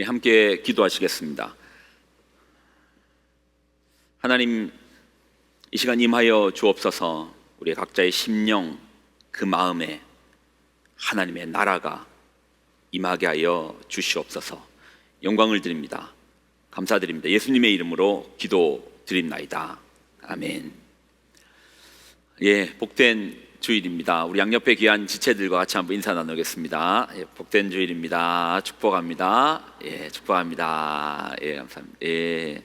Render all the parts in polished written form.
함께 기도하시겠습니다. 하나님, 이 시간 임하여 주옵소서. 우리 각자의 심령, 그 마음에 하나님의 나라가 임하게 하여 주시옵소서. 영광을 드립니다. 감사드립니다. 예수님의 이름으로 기도드립나이다. 아멘. 복된 주일입니다. 우리 양옆에 귀한 지체들과 같이 한번 인사 나누겠습니다. 복된 주일입니다. 축복합니다. 축복합니다. 감사합니다.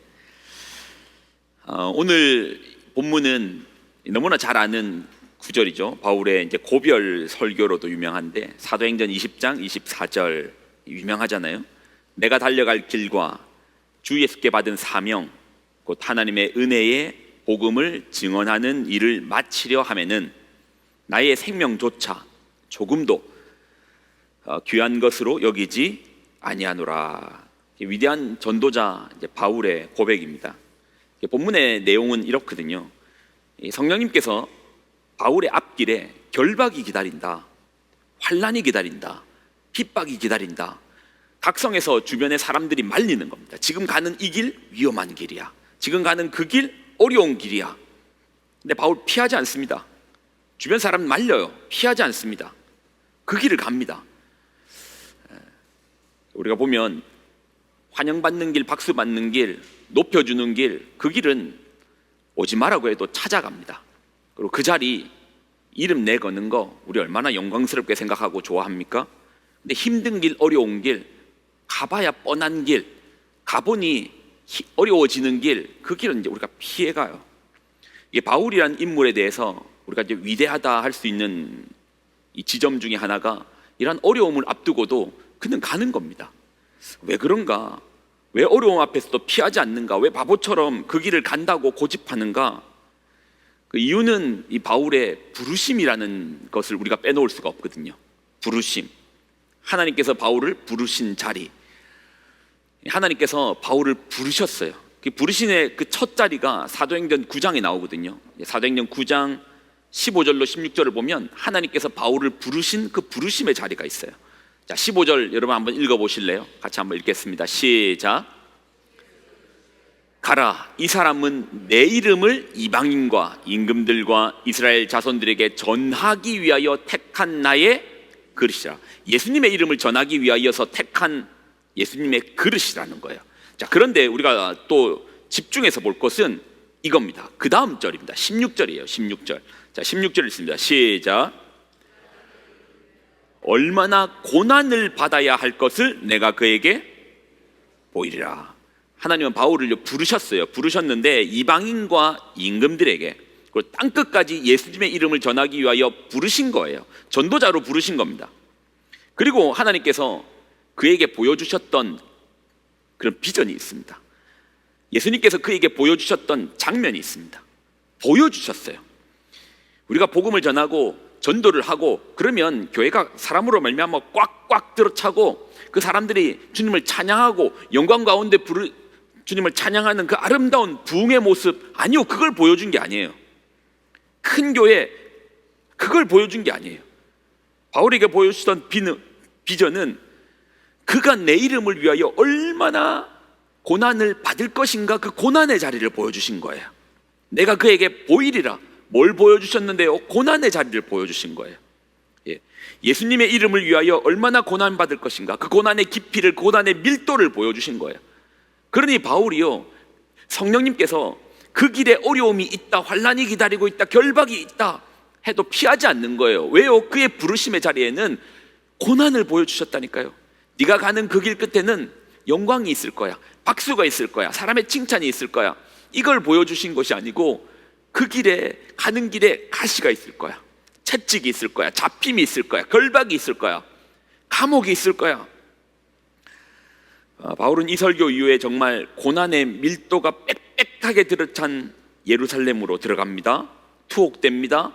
오늘 본문은 너무나 잘 아는 구절이죠. 바울의 이제 고별 설교로도 유명한데, 사도행전 20장 24절 유명하잖아요. 내가 달려갈 길과 주 예수께 받은 사명, 곧 하나님의 은혜의 복음을 증언하는 일을 마치려 하면은 나의 생명조차 조금도 귀한 것으로 여기지 아니하노라. 위대한 전도자 바울의 고백입니다. 본문의 내용은 이렇거든요. 성령님께서 바울의 앞길에 결박이 기다린다, 환난이 기다린다, 핍박이 기다린다. 각성에서 주변의 사람들이 말리는 겁니다. 지금 가는 이 길 위험한 길이야, 지금 가는 그 길 어려운 길이야. 근데 바울 피하지 않습니다. 주변 사람 말려요. 피하지 않습니다. 그 길을 갑니다. 우리가 보면 환영받는 길, 박수받는 길, 높여주는 길, 그 길은 오지 마라고 해도 찾아갑니다. 그리고 그 자리 이름 내거는 거 우리 얼마나 영광스럽게 생각하고 좋아합니까? 근데 힘든 길, 어려운 길, 가봐야 뻔한 길, 가보니 어려워지는 길, 그 길은 이제 우리가 피해가요. 이게 바울이라는 인물에 대해서 우리가 이제 위대하다 할 수 있는 이 지점 중에 하나가, 이런 어려움을 앞두고도 그는 가는 겁니다. 왜 그런가? 왜 어려움 앞에서도 피하지 않는가? 왜 바보처럼 그 길을 간다고 고집하는가? 그 이유는 이 바울의 부르심이라는 것을 우리가 빼놓을 수가 없거든요. 부르심. 하나님께서 바울을 부르신 자리. 하나님께서 바울을 부르셨어요. 그 부르심의 그 첫 자리가 사도행전 9장에 나오거든요. 사도행전 9장 15절로 16절을 보면 하나님께서 바울을 부르신 그 부르심의 자리가 있어요. 자, 15절 여러분 한번 읽어보실래요? 같이 한번 읽겠습니다. 시작. 가라, 이 사람은 내 이름을 이방인과 임금들과 이스라엘 자손들에게 전하기 위하여 택한 나의 그릇이라. 예수님의 이름을 전하기 위하여서 택한 예수님의 그릇이라는 거예요. 자, 그런데 우리가 또 집중해서 볼 것은 이겁니다. 그 다음 절입니다. 16절이에요. 16절. 자, 16절 읽습니다. 시작. 얼마나 고난을 받아야 할 것을 내가 그에게 보이리라. 하나님은 바울을 부르셨어요. 부르셨는데 이방인과 임금들에게, 그리고 땅끝까지 예수님의 이름을 전하기 위하여 부르신 거예요. 전도자로 부르신 겁니다. 그리고 하나님께서 그에게 보여주셨던 그런 비전이 있습니다. 예수님께서 그에게 보여주셨던 장면이 있습니다. 보여주셨어요. 우리가 복음을 전하고 전도를 하고 그러면 교회가 사람으로 말미암아 꽉꽉 들어차고, 그 사람들이 주님을 찬양하고 영광 가운데 주님을 찬양하는 그 아름다운 부흥의 모습, 아니요, 그걸 보여준 게 아니에요. 큰 교회, 그걸 보여준 게 아니에요. 바울에게 보여주셨던 비전은 그가 내 이름을 위하여 얼마나 고난을 받을 것인가, 그 고난의 자리를 보여주신 거예요. 내가 그에게 보이리라. 뭘 보여주셨는데요? 고난의 자리를 보여주신 거예요. 예수님의 이름을 위하여 얼마나 고난받을 것인가, 그 고난의 깊이를, 고난의 밀도를 보여주신 거예요. 그러니 바울이요, 성령님께서 그 길에 어려움이 있다, 환난이 기다리고 있다, 결박이 있다 해도 피하지 않는 거예요. 왜요? 그의 부르심의 자리에는 고난을 보여주셨다니까요. 네가 가는 그 길 끝에는 영광이 있을 거야, 박수가 있을 거야, 사람의 칭찬이 있을 거야. 이걸 보여주신 것이 아니고, 그 길에 가는 길에 가시가 있을 거야, 채찍이 있을 거야, 잡힘이 있을 거야, 결박이 있을 거야, 감옥이 있을 거야. 바울은 이 설교 이후에 정말 고난의 밀도가 빽빽하게 들어찬 예루살렘으로 들어갑니다. 투옥됩니다.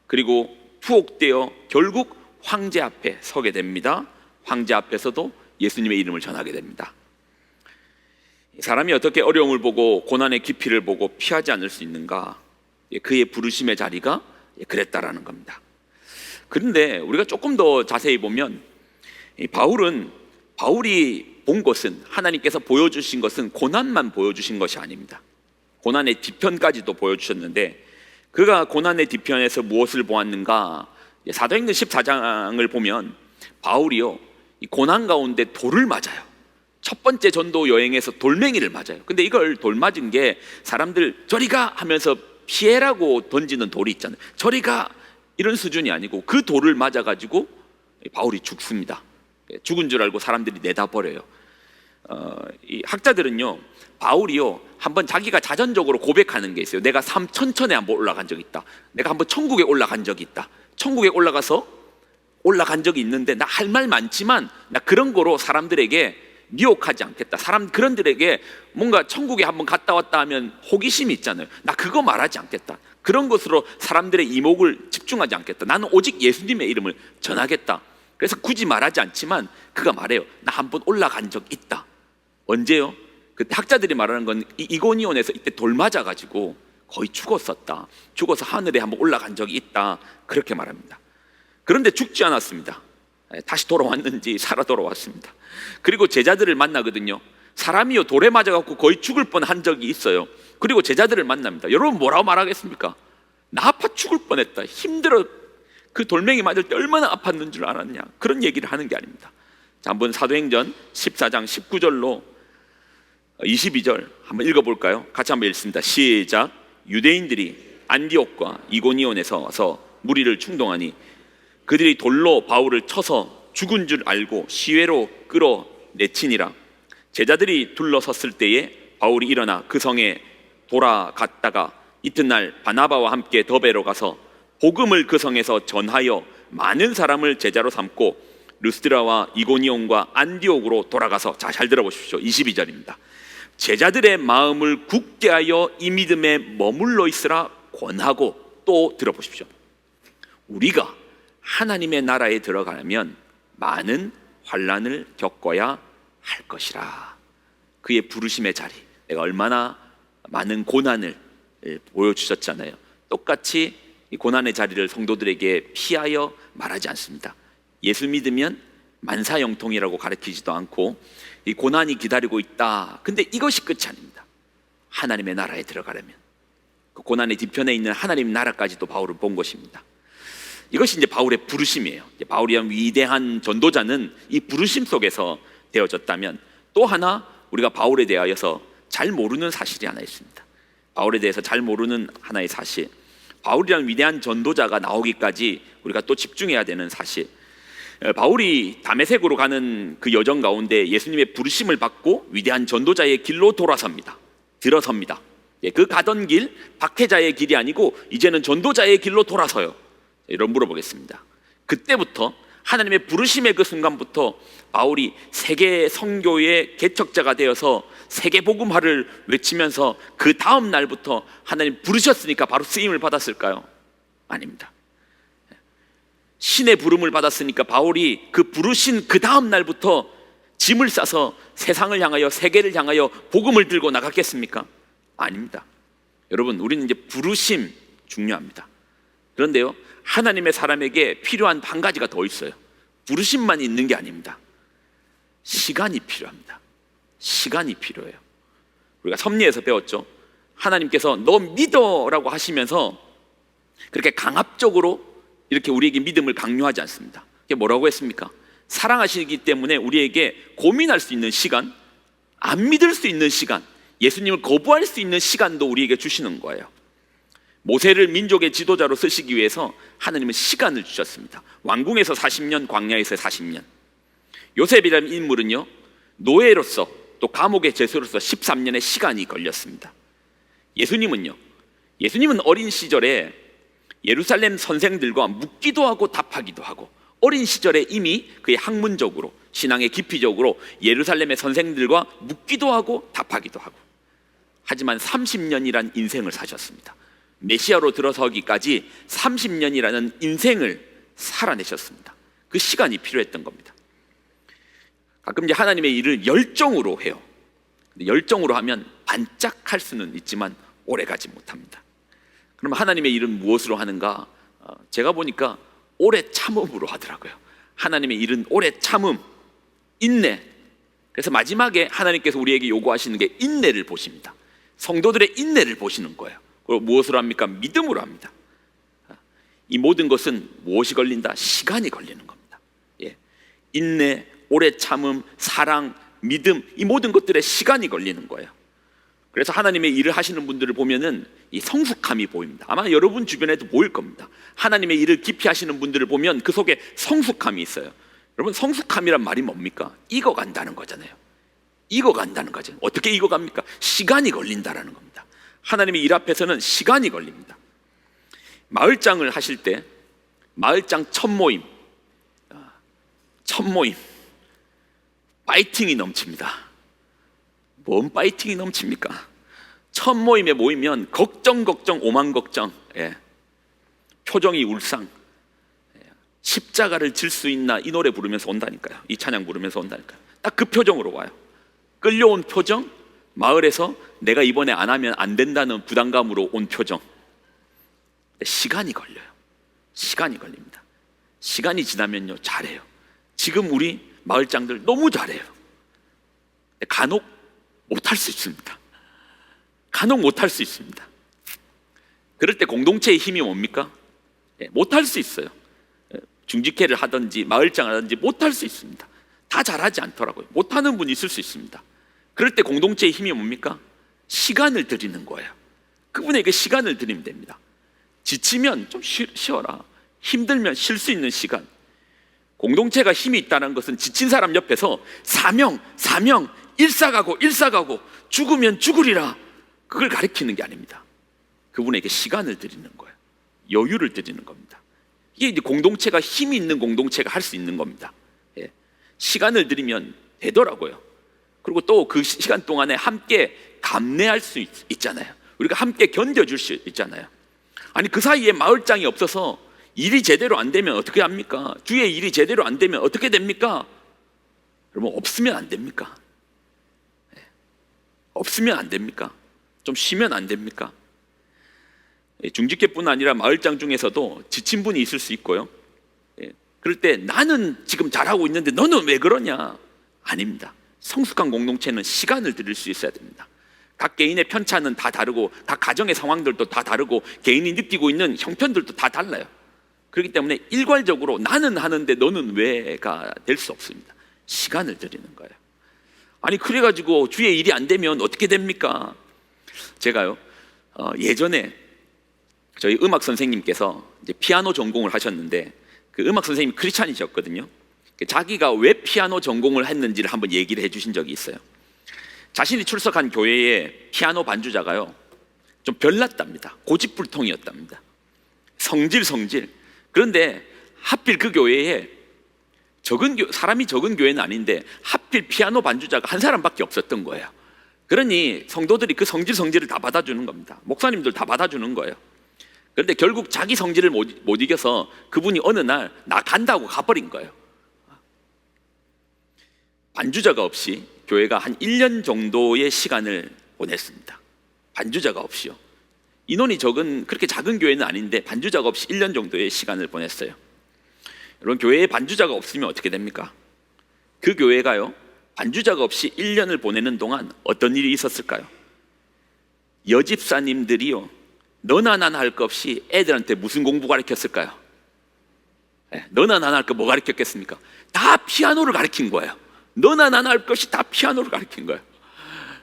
그리고 투옥되어 결국 황제 앞에 서게 됩니다. 황제 앞에서도 예수님의 이름을 전하게 됩니다. 사람이 어떻게 어려움을 보고 고난의 깊이를 보고 피하지 않을 수 있는가? 그의 부르심의 자리가 그랬다라는 겁니다. 그런데 우리가 조금 더 자세히 보면, 바울은 바울이 본 것은, 하나님께서 보여주신 것은 고난만 보여주신 것이 아닙니다. 고난의 뒤편까지도 보여주셨는데, 그가 고난의 뒤편에서 무엇을 보았는가? 사도행전 14장을 보면 바울이요, 이 고난 가운데 돌을 맞아요. 첫 번째 전도 여행에서 돌멩이를 맞아요. 근데 이걸 돌 맞은 게 사람들 저리 가 하면서 피해라고 던지는 돌이 있잖아요. 저리 가 이런 수준이 아니고 그 돌을 맞아가지고 바울이 죽습니다. 죽은 줄 알고 사람들이 내다버려요. 이 학자들은요, 바울이요 한번 자기가 자전적으로 고백하는 게 있어요. 내가 3,000천에 한번 올라간 적이 있다. 내가 한번 천국에 올라간 적이 있다. 천국에 올라간 적이 있는데 나 할 말 많지만 나 그런 거로 사람들에게 미혹하지 않겠다. 그런들에게 뭔가 천국에 한번 갔다 왔다 하면 호기심이 있잖아요. 나 그거 말하지 않겠다. 그런 것으로 사람들의 이목을 집중하지 않겠다. 나는 오직 예수님의 이름을 전하겠다. 그래서 굳이 말하지 않지만 그가 말해요. 나 한번 올라간 적 있다. 언제요? 그때 학자들이 말하는 건 이고니온에서 이때 돌 맞아가지고 거의 죽었었다. 죽어서 하늘에 한번 올라간 적이 있다. 그렇게 말합니다. 그런데 죽지 않았습니다. 다시 돌아왔는지 살아 돌아왔습니다. 그리고 제자들을 만나거든요. 사람이요 돌에 맞아갖고 거의 죽을 뻔한 적이 있어요. 그리고 제자들을 만납니다. 여러분 뭐라고 말하겠습니까? 나 아파 죽을 뻔했다. 힘들어. 그 돌멩이 맞을 때 얼마나 아팠는 줄 알았냐. 그런 얘기를 하는 게 아닙니다. 자, 한번 사도행전 14장 19절로 22절 한번 읽어볼까요? 같이 한번 읽습니다. 시작. 유대인들이 안디옥과 이고니온에서 와서 무리를 충동하니 그들이 돌로 바울을 쳐서 죽은 줄 알고 시외로 끌어내치니라. 제자들이 둘러섰을 때에 바울이 일어나 그 성에 돌아갔다가 이튿날 바나바와 함께 더베로 가서 복음을 그 성에서 전하여 많은 사람을 제자로 삼고 르스드라와 이고니온과 안디옥으로 돌아가서, 자, 잘 들어보십시오. 22절입니다. 제자들의 마음을 굳게 하여 이 믿음에 머물러 있으라 권하고, 또 들어보십시오. 우리가 하나님의 나라에 들어가려면 많은 환난을 겪어야 할 것이라. 그의 부르심의 자리, 내가 얼마나 많은 고난을 보여주셨잖아요. 똑같이 이 고난의 자리를 성도들에게 피하여 말하지 않습니다. 예수 믿으면 만사형통이라고 가르치지도 않고 이 고난이 기다리고 있다. 근데 이것이 끝이 아닙니다. 하나님의 나라에 들어가려면 그 고난의 뒤편에 있는 하나님 나라까지도 바울은 본 것입니다. 이것이 이제 바울의 부르심이에요. 바울이란 위대한 전도자는 이 부르심 속에서 되어졌다면, 또 하나 우리가 바울에 대하여서 잘 모르는 사실이 하나 있습니다. 바울에 대해서 잘 모르는 하나의 사실, 바울이란 위대한 전도자가 나오기까지 우리가 또 집중해야 되는 사실, 바울이 다메섹으로 가는 그 여정 가운데 예수님의 부르심을 받고 위대한 전도자의 길로 들어섭니다. 그 가던 길, 박해자의 길이 아니고 이제는 전도자의 길로 돌아서요. 이런 물어보겠습니다. 그때부터, 하나님의 부르심의 그 순간부터 바울이 세계 선교의 개척자가 되어서 세계 복음화를 외치면서 그 다음 날부터 하나님 부르셨으니까 바로 쓰임을 받았을까요? 아닙니다. 신의 부름을 받았으니까 바울이 그 부르신 그 다음 날부터 짐을 싸서 세상을 향하여, 세계를 향하여 복음을 들고 나갔겠습니까? 아닙니다. 여러분, 우리는 이제 부르심 중요합니다. 그런데요, 하나님의 사람에게 필요한 한 가지가 더 있어요. 부르심만 있는 게 아닙니다. 시간이 필요합니다. 시간이 필요해요. 우리가 섭리에서 배웠죠. 하나님께서 너 믿어라고 하시면서 그렇게 강압적으로 이렇게 우리에게 믿음을 강요하지 않습니다. 이게 뭐라고 했습니까? 사랑하시기 때문에 우리에게 고민할 수 있는 시간, 안 믿을 수 있는 시간, 예수님을 거부할 수 있는 시간도 우리에게 주시는 거예요. 모세를 민족의 지도자로 쓰시기 위해서 하나님은 시간을 주셨습니다. 왕궁에서 40년, 광야에서 40년. 요셉이라는 인물은요, 노예로서 또 감옥의 죄수로서 13년의 시간이 걸렸습니다. 예수님은 어린 시절에 예루살렘 선생들과 묻기도 하고 답하기도 하고, 어린 시절에 이미 그의 학문적으로, 신앙의 깊이적으로 예루살렘의 선생들과 묻기도 하고 답하기도 하고, 하지만 30년이란 인생을 사셨습니다. 메시아로 들어서기까지 30년이라는 인생을 살아내셨습니다. 그 시간이 필요했던 겁니다. 가끔 이제 하나님의 일을 열정으로 해요. 열정으로 하면 반짝할 수는 있지만 오래 가지 못합니다. 그럼 하나님의 일은 무엇으로 하는가? 제가 보니까 오래 참음으로 하더라고요. 하나님의 일은 오래 참음. 인내. 그래서 마지막에 하나님께서 우리에게 요구하시는 게 인내를 보십니다. 성도들의 인내를 보시는 거예요. 그리고 무엇으로 합니까? 믿음으로 합니다. 이 모든 것은 무엇이 걸린다? 시간이 걸리는 겁니다. 예. 인내, 오래 참음, 사랑, 믿음, 이 모든 것들에 시간이 걸리는 거예요. 그래서 하나님의 일을 하시는 분들을 보면은 이 성숙함이 보입니다. 아마 여러분 주변에도 보일 겁니다. 하나님의 일을 깊이 하시는 분들을 보면 그 속에 성숙함이 있어요. 여러분, 성숙함이란 말이 뭡니까? 익어간다는 거잖아요. 익어간다는 거죠. 어떻게 익어갑니까? 시간이 걸린다라는 겁니다. 하나님의 일 앞에서는 시간이 걸립니다. 마을장을 하실 때 마을장 첫 모임 파이팅이 넘칩니다. 뭔 파이팅이 넘칩니까? 첫 모임에 모이면 걱정 오만 걱정, 예. 표정이 울상, 십자가를 질 수 있나 이 노래 부르면서 온다니까요. 이 찬양 부르면서 온다니까요. 딱 그 표정으로 와요. 끌려온 표정, 마을에서 내가 이번에 안 하면 안 된다는 부담감으로 온 표정. 시간이 걸려요. 시간이 걸립니다. 시간이 지나면요 잘해요. 지금 우리 마을장들 너무 잘해요. 간혹 못할 수 있습니다. 간혹 못할 수 있습니다. 그럴 때 공동체의 힘이 뭡니까? 못할 수 있어요. 중직회를 하든지 마을장을 하든지 못할 수 있습니다. 다 잘하지 않더라고요. 못하는 분이 있을 수 있습니다. 그럴 때 공동체의 힘이 뭡니까? 시간을 드리는 거예요. 그분에게 시간을 드리면 됩니다. 지치면 좀 쉬어라. 힘들면 쉴 수 있는 시간. 공동체가 힘이 있다는 것은 지친 사람 옆에서 사명, 일사가고 죽으면 죽으리라, 그걸 가리키는 게 아닙니다. 그분에게 시간을 드리는 거예요. 여유를 드리는 겁니다. 이게 이제 공동체가 힘이 있는 공동체가 할 수 있는 겁니다. 예. 시간을 드리면 되더라고요. 그리고 또 그 시간 동안에 함께 감내할 수 있잖아요. 우리가 함께 견뎌줄 수 있잖아요. 아니, 그 사이에 마을장이 없어서 일이 제대로 안 되면 어떻게 합니까? 주의 일이 제대로 안 되면 어떻게 됩니까? 여러분, 없으면 안 됩니까? 없으면 안 됩니까? 좀 쉬면 안 됩니까? 중직회뿐 아니라 마을장 중에서도 지친 분이 있을 수 있고요. 그럴 때 나는 지금 잘하고 있는데 너는 왜 그러냐? 아닙니다. 성숙한 공동체는 시간을 드릴 수 있어야 됩니다. 각 개인의 편차는 다 다르고 각 가정의 상황들도 다 다르고 개인이 느끼고 있는 형편들도 다 달라요. 그렇기 때문에 일괄적으로 나는 하는데 너는 왜가 될 수 없습니다. 시간을 드리는 거예요. 아니, 그래가지고 주의 일이 안 되면 어떻게 됩니까? 제가요, 예전에 저희 음악 선생님께서 이제 피아노 전공을 하셨는데, 그 음악 선생님이 크리스찬이셨거든요. 자기가 왜 피아노 전공을 했는지를 한번 얘기를 해주신 적이 있어요. 자신이 출석한 교회의 피아노 반주자가요, 좀 별났답니다. 고집불통이었답니다. 성질. 그런데 하필 그 교회에 사람이 적은 교회는 아닌데 하필 피아노 반주자가 한 사람밖에 없었던 거예요. 그러니 성도들이 그 성질을 다 받아주는 겁니다. 목사님들 다 받아주는 거예요. 그런데 결국 자기 성질을 못 이겨서 그분이 어느 날 나 간다고 가버린 거예요. 반주자가 없이 교회가 한 1년 정도의 시간을 보냈습니다. 반주자가 없이요. 인원이 그렇게 작은 교회는 아닌데 반주자가 없이 1년 정도의 시간을 보냈어요. 여러분, 교회에 반주자가 없으면 어떻게 됩니까? 그 교회가요, 반주자가 없이 1년을 보내는 동안 어떤 일이 있었을까요? 여집사님들이요, 너나 나나 할 것 없이 애들한테 무슨 공부 가르쳤을까요? 너나 나나 할 거 뭐 가르쳤겠습니까? 다 피아노를 가르친 거예요. 너나 나나 할 것이 다 피아노를 가르친 거예요.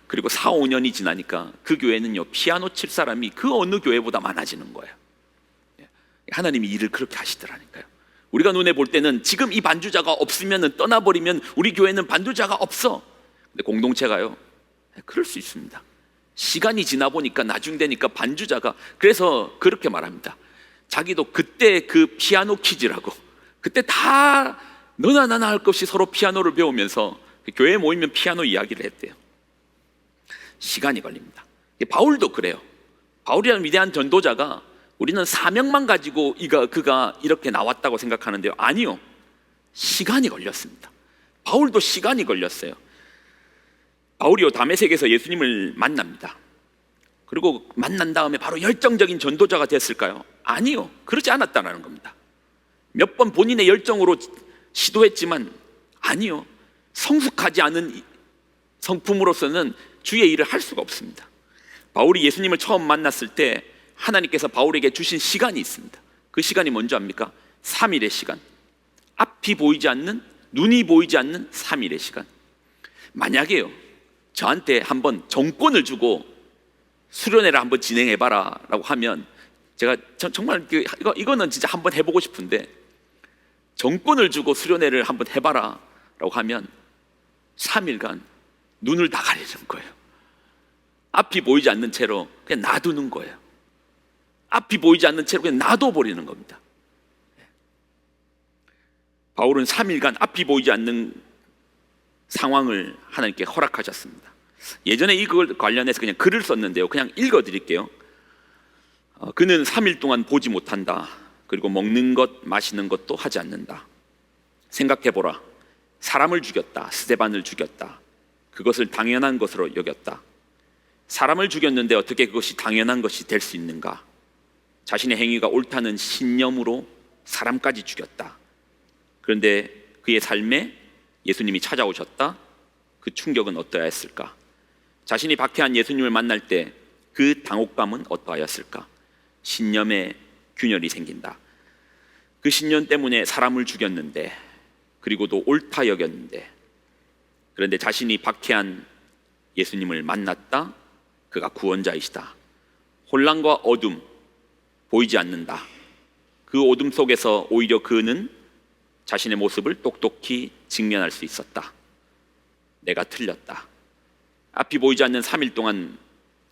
그리고 4, 5년이 지나니까 그 교회는요, 피아노 칠 사람이 그 어느 교회보다 많아지는 거예요. 하나님이 일을 그렇게 하시더라니까요. 우리가 눈에 볼 때는 지금 이 반주자가 없으면, 떠나버리면 우리 교회는 반주자가 없어. 근데 공동체가요, 그럴 수 있습니다. 시간이 지나 보니까 나중 되니까 반주자가, 그래서 그렇게 말합니다. 자기도 그때 그 피아노 퀴즈라고, 그때 다 너나 나나 할 것 없이 서로 피아노를 배우면서 교회에 모이면 피아노 이야기를 했대요. 시간이 걸립니다. 바울도 그래요. 바울이라는 위대한 전도자가 우리는 사명만 가지고 그가 이렇게 나왔다고 생각하는데요, 아니요, 시간이 걸렸습니다. 바울도 시간이 걸렸어요. 바울이요, 다메섹에서 예수님을 만납니다. 그리고 만난 다음에 바로 열정적인 전도자가 됐을까요? 아니요, 그렇지 않았다는 겁니다. 몇 번 본인의 열정으로 시도했지만 아니요, 성숙하지 않은 성품으로서는 주의 일을 할 수가 없습니다. 바울이 예수님을 처음 만났을 때 하나님께서 바울에게 주신 시간이 있습니다. 그 시간이 뭔지 압니까? 3일의 시간. 앞이 보이지 않는, 눈이 보이지 않는 3일의 시간. 만약에요, 저한테 한번 정권을 주고 수련회를 한번 진행해봐라 라고 하면 제가 정말 이거는 진짜 한번 해보고 싶은데, 정권을 주고 수련회를 한번 해봐라 라고 하면 3일간 눈을 다 가리는 거예요. 앞이 보이지 않는 채로 그냥 놔두는 거예요. 앞이 보이지 않는 채로 그냥 놔둬버리는 겁니다. 바울은 3일간 앞이 보이지 않는 상황을 하나님께 허락하셨습니다. 예전에 이걸 관련해서 그냥 글을 썼는데요, 그냥 읽어드릴게요. 그는 3일 동안 보지 못한다. 그리고 먹는 것 마시는 것도 하지 않는다. 생각해보라. 사람을 죽였다. 스데반을 죽였다. 그것을 당연한 것으로 여겼다. 사람을 죽였는데 어떻게 그것이 당연한 것이 될 수 있는가? 자신의 행위가 옳다는 신념으로 사람까지 죽였다. 그런데 그의 삶에 예수님이 찾아오셨다. 그 충격은 어떠하였을까? 자신이 박해한 예수님을 만날 때 그 당혹감은 어떠하였을까? 신념에 균열이 생긴다. 그 신념 때문에 사람을 죽였는데, 그리고도 옳다 여겼는데, 그런데 자신이 박해한 예수님을 만났다. 그가 구원자이시다. 혼란과 어둠, 보이지 않는다. 그 어둠 속에서 오히려 그는 자신의 모습을 똑똑히 직면할 수 있었다. 내가 틀렸다. 앞이 보이지 않는 3일 동안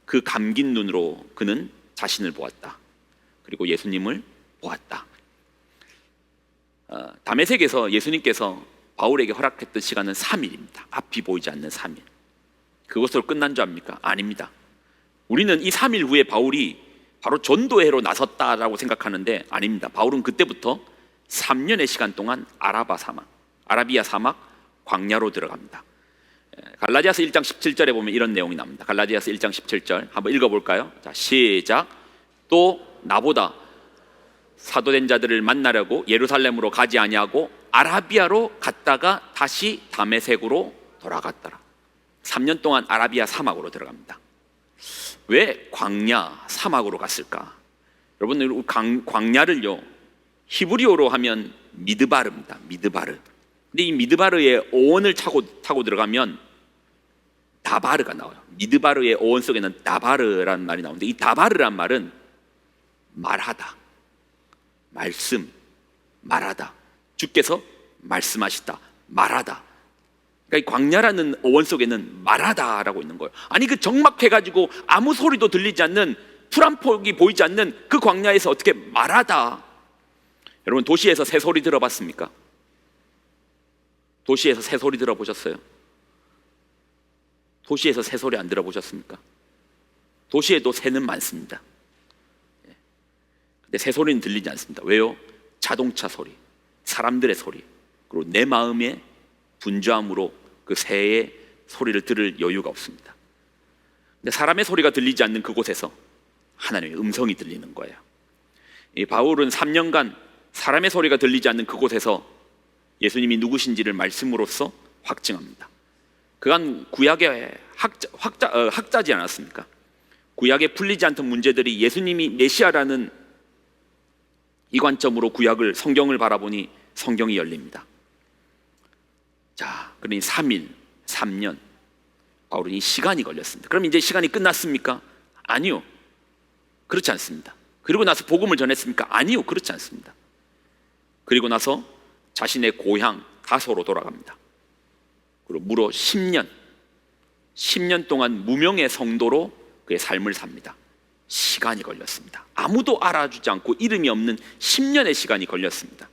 그 감긴 눈으로 그는 자신을 보았다. 그리고 예수님을 보았다. 다메섹에서 예수님께서 바울에게 허락했던 시간은 3일입니다. 앞이 보이지 않는 3일. 그것으로 끝난 줄 압니까? 아닙니다. 우리는 이 3일 후에 바울이 바로 전도회로 나섰다라고 생각하는데 아닙니다. 바울은 그때부터 3년의 시간 동안 아라비아 사막 광야로 들어갑니다. 갈라디아서 1장 17절에 보면 이런 내용이 나옵니다. 갈라디아서 1장 17절 한번 읽어볼까요? 자, 시작. 또 나보다 사도된 자들을 만나려고 예루살렘으로 가지 아니하고 아라비아로 갔다가 다시 다메섹으로 돌아갔더라. 3년 동안 아라비아 사막으로 들어갑니다. 왜 광야 사막으로 갔을까? 여러분, 광야를요 히브리어로 하면 미드바르입니다. 미드바르. 근데 이 미드바르의 어원을 타고 들어가면 다바르가 나와요. 미드바르의 어원 속에는 다바르라는 말이 나오는데, 이 다바르란 말은 말하다, 말씀, 말하다. 주께서 말씀하시다, 말하다. 그러니까 이 광야라는 어원 속에는 말하다라고 있는 거예요. 아니, 그 적막해가지고 아무 소리도 들리지 않는, 풀 한 폭이 보이지 않는 그 광야에서 어떻게 말하다. 여러분, 도시에서 새소리 들어봤습니까? 도시에서 새소리 들어보셨어요? 도시에서 새소리 안 들어보셨습니까? 도시에도 새는 많습니다. 근데 새소리는 들리지 않습니다. 왜요? 자동차 소리, 사람들의 소리, 그리고 내 마음의 분주함으로 그 새의 소리를 들을 여유가 없습니다. 근데 사람의 소리가 들리지 않는 그곳에서 하나님의 음성이 들리는 거예요. 이 바울은 3년간 사람의 소리가 들리지 않는 그곳에서 예수님이 누구신지를 말씀으로써 확증합니다. 그간 구약의 학자지 않았습니까? 구약에 풀리지 않던 문제들이 예수님이 메시아라는 이 관점으로 성경을 바라보니 성경이 열립니다. 자, 그러니 3일, 3년, 바울은 이 시간이 걸렸습니다. 그럼 이제 시간이 끝났습니까? 아니요, 그렇지 않습니다. 그리고 나서 복음을 전했습니까? 아니요, 그렇지 않습니다. 그리고 나서 자신의 고향 다소로 돌아갑니다. 그리고 무려 10년 동안 무명의 성도로 그의 삶을 삽니다. 시간이 걸렸습니다. 아무도 알아주지 않고 이름이 없는 10년의 시간이 걸렸습니다.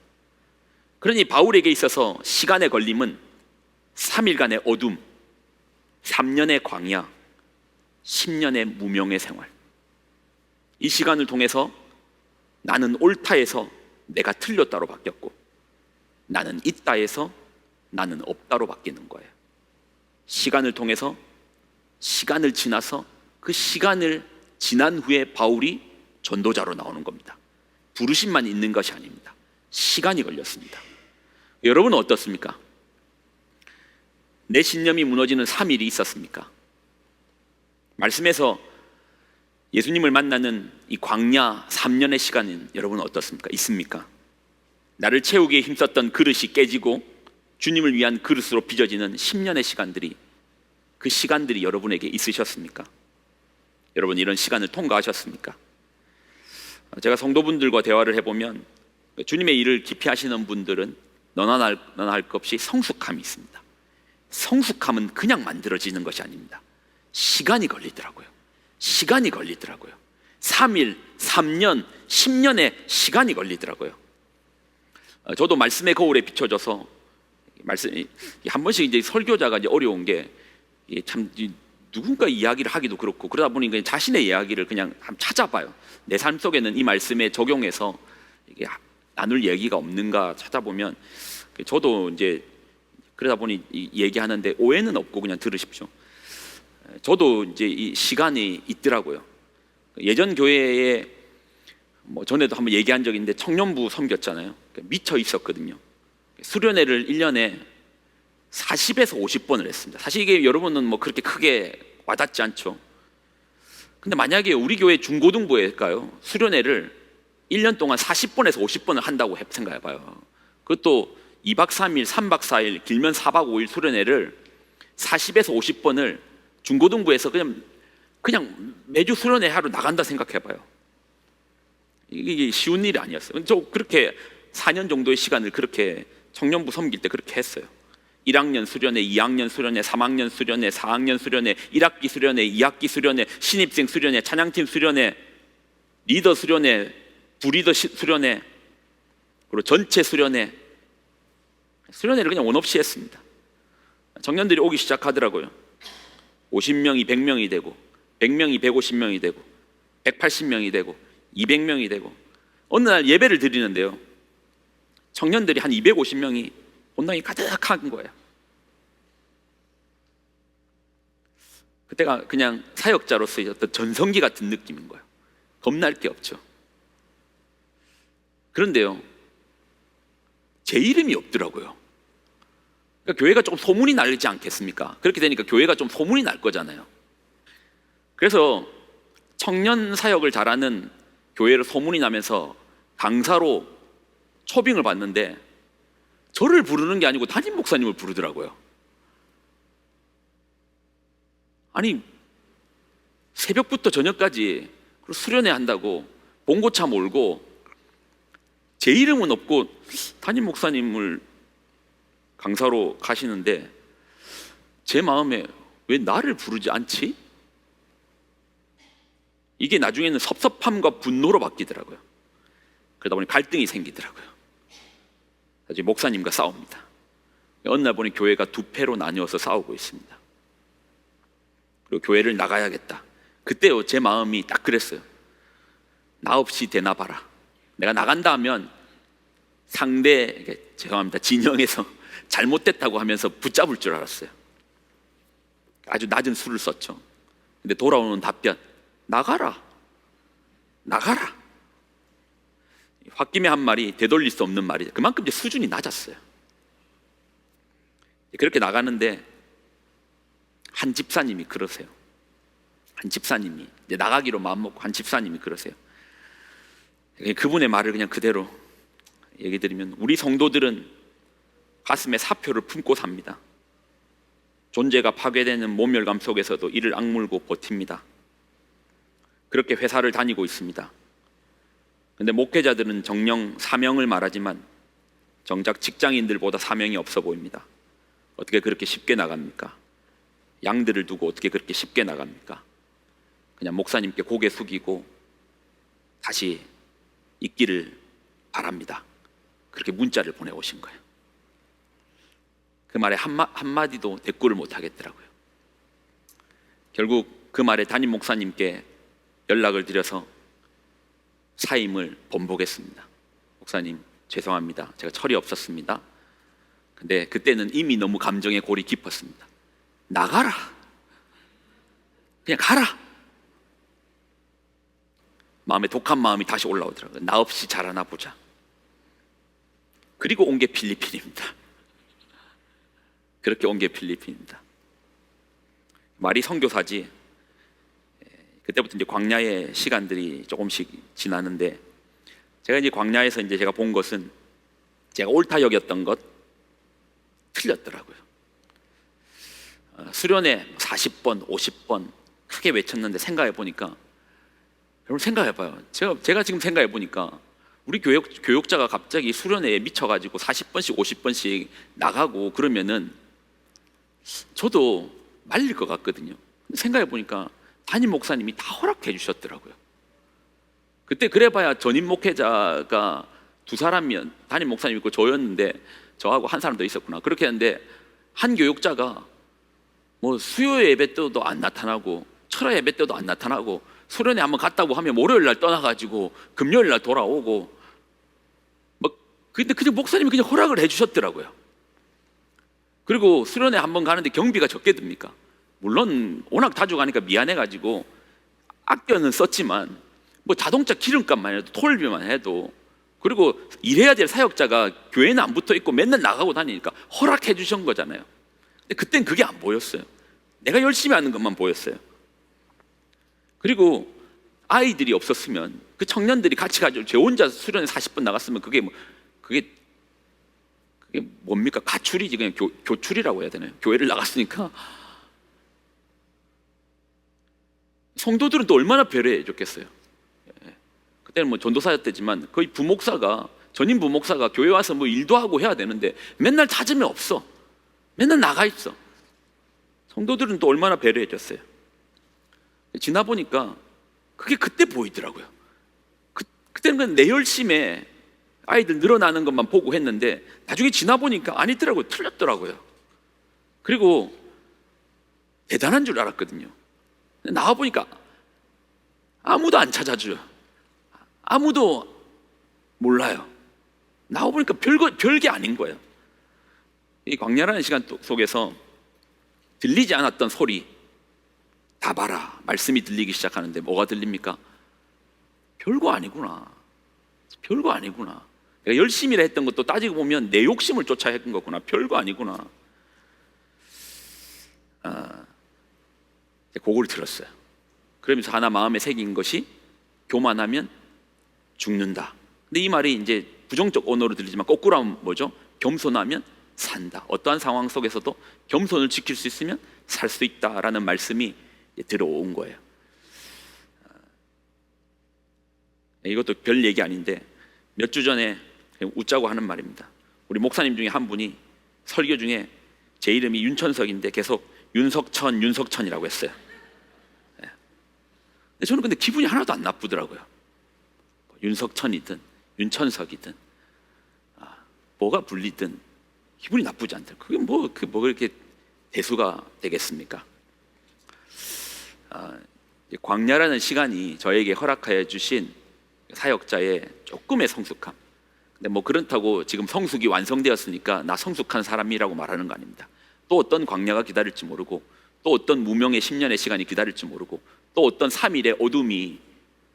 그러니 바울에게 있어서 시간의 걸림은 3일간의 어둠, 3년의 광야, 10년의 무명의 생활. 이 시간을 통해서 나는 옳다에서 내가 틀렸다로 바뀌었고, 나는 있다에서 나는 없다로 바뀌는 거예요. 시간을 통해서, 시간을 지나서 그 시간을 지난 후에 바울이 전도자로 나오는 겁니다. 부르심만 있는 것이 아닙니다. 시간이 걸렸습니다. 여러분은 어떻습니까? 내 신념이 무너지는 3일이 있었습니까? 말씀에서 예수님을 만나는 이 광야 3년의 시간은 여러분 어떻습니까? 있습니까? 나를 채우기에 힘썼던 그릇이 깨지고 주님을 위한 그릇으로 빚어지는 10년의 시간들이, 그 시간들이 여러분에게 있으셨습니까? 여러분 이런 시간을 통과하셨습니까? 제가 성도분들과 대화를 해보면 주님의 일을 깊이 하시는 분들은 너나 할 것 없이 성숙함이 있습니다. 성숙함은 그냥 만들어지는 것이 아닙니다. 시간이 걸리더라고요. 3일, 3년, 10년의 시간이 걸리더라고요. 저도 말씀의 거울에 비춰져서 한 번씩 이제 설교자가 이제 어려운 게 참 누군가 이야기를 하기도 그렇고, 그러다 보니 자신의 이야기를 그냥 한번 찾아봐요. 내 삶 속에는 이 말씀에 적용해서 이게 나눌 얘기가 없는가 찾아보면, 저도 이제 그러다 보니 얘기하는데 오해는 없고 그냥 들으십시오. 저도 이제 이 시간이 있더라고요. 예전 교회에 전에도 한번 얘기한 적이 있는데 청년부 섬겼잖아요. 미쳐 있었거든요. 수련회를 1년에 40에서 50번을 했습니다. 사실 이게 여러분은 그렇게 크게 와닿지 않죠. 근데 만약에 우리 교회 중고등부일까요? 수련회를 1년 동안 40번에서 50번을 한다고 생각해봐요. 그것도 2박 3일, 3박 4일, 길면 4박 5일 수련회를 40에서 50번을 중고등부에서 그냥 매주 수련회 하러 나간다 생각해봐요. 이게 쉬운 일이 아니었어요. 저 그렇게 4년 정도의 시간을 그렇게 청년부 섬길 때 그렇게 했어요. 1학년 수련회, 2학년 수련회, 3학년 수련회, 4학년 수련회, 1학기 수련회, 2학기 수련회, 신입생 수련회, 찬양팀 수련회, 리더 수련회, 부리더 수련회, 그리고 전체 수련회를 그냥 원 없이 했습니다. 청년들이 오기 시작하더라고요. 50명이 100명이 되고, 100명이 150명이 되고, 180명이 되고, 200명이 되고, 어느 날 예배를 드리는데요, 청년들이 한 250명이 본당이 가득한 거예요. 그때가 그냥 사역자로서의 어떤 전성기 같은 느낌인 거예요. 겁날 게 없죠. 그런데요, 제 이름이 없더라고요. 그러니까 교회가 좀 소문이 날리지 않겠습니까? 그렇게 되니까 교회가 좀 소문이 날 거잖아요. 그래서 청년 사역을 잘하는 교회로 소문이 나면서 강사로 초빙을 받는데, 저를 부르는 게 아니고 담임 목사님을 부르더라고요. 아니, 새벽부터 저녁까지 수련회 한다고 봉고차 몰고 제 이름은 없고 담임 목사님을 강사로 가시는데, 제 마음에 왜 나를 부르지 않지? 이게 나중에는 섭섭함과 분노로 바뀌더라고요. 그러다 보니 갈등이 생기더라고요. 나중에 목사님과 싸웁니다. 어느 날 보니 교회가 두 패로 나뉘어서 싸우고 있습니다. 그리고 교회를 나가야겠다. 그때요, 제 마음이 딱 그랬어요. 나 없이 되나 봐라. 내가 나간다 하면 상대, 죄송합니다, 진영에서 잘못됐다고 하면서 붙잡을 줄 알았어요. 아주 낮은 수를 썼죠. 근데 돌아오는 답변, 나가라. 홧김에 한 말이 되돌릴 수 없는 말이죠. 그만큼 이제 수준이 낮았어요. 그렇게 나가는데 한 집사님이 그러세요. 한 집사님이 이제 나가기로 마음먹고 한 집사님이 그러세요. 그분의 말을 그냥 그대로 얘기 드리면, 우리 성도들은 가슴에 사표를 품고 삽니다. 존재가 파괴되는 모멸감 속에서도 이를 악물고 버팁니다. 그렇게 회사를 다니고 있습니다. 근데 목회자들은 정령 사명을 말하지만 정작 직장인들보다 사명이 없어 보입니다. 어떻게 그렇게 쉽게 나갑니까? 양들을 두고 어떻게 그렇게 쉽게 나갑니까? 그냥 목사님께 고개 숙이고 다시 있기를 바랍니다. 그렇게 문자를 보내오신 거예요. 그 말에 한마디도 대꾸를 못 하겠더라고요. 결국 그 말에 담임 목사님께 연락을 드려서 사임을 번복했습니다. 목사님, 죄송합니다. 제가 철이 없었습니다. 근데 그때는 이미 너무 감정의 골이 깊었습니다. 나가라. 그냥 가라. 마음에 독한 마음이 다시 올라오더라고요. 나 없이 자라나 보자. 그리고 온 게 필리핀입니다. 그렇게 온 게 필리핀입니다. 말이 선교사지. 그때부터 이제 광야의 시간들이 조금씩 지나는데, 제가 이제 광야에서 이제 제가 본 것은, 제가 옳다 여겼던 것 틀렸더라고요. 수련회 40번, 50번 크게 외쳤는데 생각해 보니까, 여러분 생각해 봐요. 제가 지금 생각해 보니까 우리 교육자가 갑자기 수련회에 미쳐가지고 40번씩 50번씩 나가고 그러면은 저도 말릴 것 같거든요. 생각해 보니까 담임 목사님이 다 허락해 주셨더라고요. 그때 그래봐야 전임 목회자가 두 사람이면, 담임 목사님 있고 저였는데, 저하고 한 사람 더 있었구나. 그렇게 했는데 한 교육자가 뭐 수요 예배 때도 안 나타나고 철야 예배 때도 안 나타나고, 수련회 한번 갔다고 하면 월요일 날 떠나가지고 금요일 날 돌아오고, 근데 그냥 목사님이 그냥 허락을 해주셨더라고요. 그리고 수련회 한번 가는데 경비가 적게 듭니까? 물론 워낙 자주 가니까 미안해가지고 아껴는 썼지만, 뭐 자동차 기름값만 해도, 톨비만 해도, 그리고 일해야 될 사역자가 교회는 안 붙어 있고 맨날 나가고 다니니까 허락해 주신 거잖아요. 근데 그땐 그게 안 보였어요. 내가 열심히 하는 것만 보였어요. 그리고 아이들이 없었으면, 그 청년들이 같이 가지고 제 혼자 수련회 40분 나갔으면 그게 뭡니까? 가출이지. 그냥 교출이라고 해야 되나요? 교회를 나갔으니까. 성도들은 또 얼마나 배려해 줬겠어요. 그때는 뭐 전도사였대지만 거의 전임 부목사가 교회 와서 뭐 일도 하고 해야 되는데 맨날 찾으면 없어. 맨날 나가 있어. 성도들은 또 얼마나 배려해 줬어요. 지나 보니까 그게 그때 보이더라고요. 그때는 그냥 내 열심에 아이들 늘어나는 것만 보고 했는데, 나중에 지나 보니까 아니더라고요. 틀렸더라고요. 그리고 대단한 줄 알았거든요. 나와 보니까 아무도 안 찾아줘요. 아무도 몰라요. 나와 보니까 별게 아닌 거예요. 이 광야라는 시간 속에서 들리지 않았던 소리 다 봐라. 말씀이 들리기 시작하는데 뭐가 들립니까? 별거 아니구나. 별거 아니구나. 내가 열심히 했던 것도 따지고 보면 내 욕심을 쫓아 했던 거구나. 별거 아니구나. 그걸 들었어요. 그러면서 하나 마음에 새긴 것이, 교만하면 죽는다. 근데 이 말이 이제 부정적 언어로 들리지만 거꾸로 하면 뭐죠? 겸손하면 산다. 어떠한 상황 속에서도 겸손을 지킬 수 있으면 살 수 있다라는 말씀이 들어온 거예요. 이것도 별 얘기 아닌데, 몇 주 전에 웃자고 하는 말입니다. 우리 목사님 중에 한 분이 설교 중에 제 이름이 윤천석인데 계속 윤석천이라고 했어요. 저는 근데 기분이 하나도 안 나쁘더라고요. 윤석천이든 윤천석이든 뭐가 불리든 기분이 나쁘지 않다. 그게 뭐 그렇게 대수가 되겠습니까? 광야라는 시간이 저에게 허락하여 주신 사역자의 조금의 성숙함. 근데 뭐 그렇다고 지금 성숙이 완성되었으니까 나 성숙한 사람이라고 말하는 거 아닙니다. 또 어떤 광야가 기다릴지 모르고, 또 어떤 무명의 10년의 시간이 기다릴지 모르고, 또 어떤 3일의 어둠이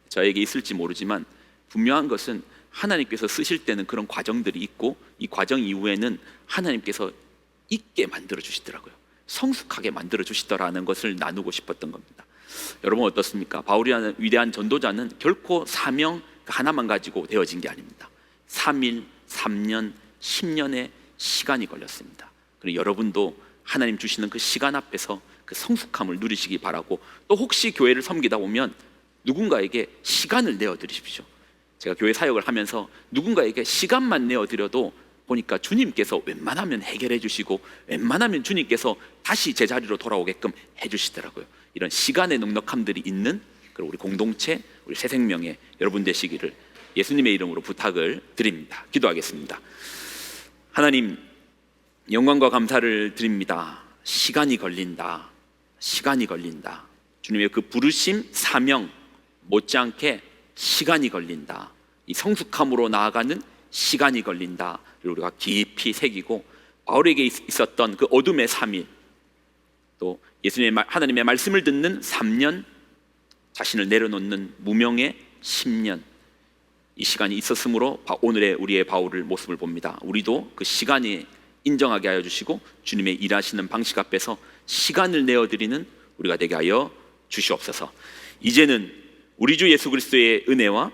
저에게 있을지 모르지만, 분명한 것은 하나님께서 쓰실 때는 그런 과정들이 있고, 이 과정 이후에는 하나님께서 있게 만들어 주시더라고요. 성숙하게 만들어 주시더라는 것을 나누고 싶었던 겁니다. 여러분 어떻습니까? 바울이라는 위대한 전도자는 결코 사명 하나만 가지고 되어진 게 아닙니다. 3일, 3년, 10년의 시간이 걸렸습니다. 그리고 여러분도 하나님 주시는 그 시간 앞에서 그 성숙함을 누리시기 바라고, 또 혹시 교회를 섬기다 보면 누군가에게 시간을 내어드리십시오. 제가 교회 사역을 하면서 누군가에게 시간만 내어드려도 보니까 주님께서 웬만하면 해결해 주시고, 웬만하면 주님께서 다시 제자리로 돌아오게끔 해주시더라고요. 이런 시간의 넉넉함들이 있는 그리고 우리 공동체, 우리 새생명의 여러분 되시기를 예수님의 이름으로 부탁을 드립니다. 기도하겠습니다. 하나님, 영광과 감사를 드립니다. 시간이 걸린다. 시간이 걸린다. 주님의 그 부르심, 사명 못지않게 시간이 걸린다. 이 성숙함으로 나아가는 시간이 걸린다. 우리가 깊이 새기고, 바울에게 있었던 그 어둠의 3일, 또 예수님의 하나님의 말씀을 듣는 3년, 자신을 내려놓는 무명의 10년, 이 시간이 있었으므로 오늘의 우리의 바울을 모습을 봅니다. 우리도 그 시간이 인정하게 하여 주시고 주님의 일하시는 방식 앞에서 시간을 내어드리는 우리가 되게 하여 주시옵소서. 이제는 우리 주 예수 그리스도의 은혜와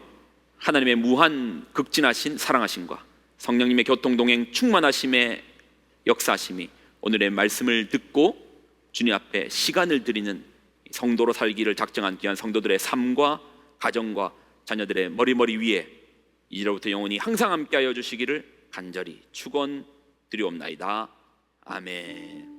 하나님의 무한 극진하신 사랑하심과 성령님의 교통동행 충만하심의 역사하심이 오늘의 말씀을 듣고 주님 앞에 시간을 드리는 성도로 살기를 작정한 귀한 성도들의 삶과 가정과 자녀들의 머리머리 위에 이제로부터 영원히 항상 함께하여 주시기를 간절히 축원드리옵나이다. 아멘.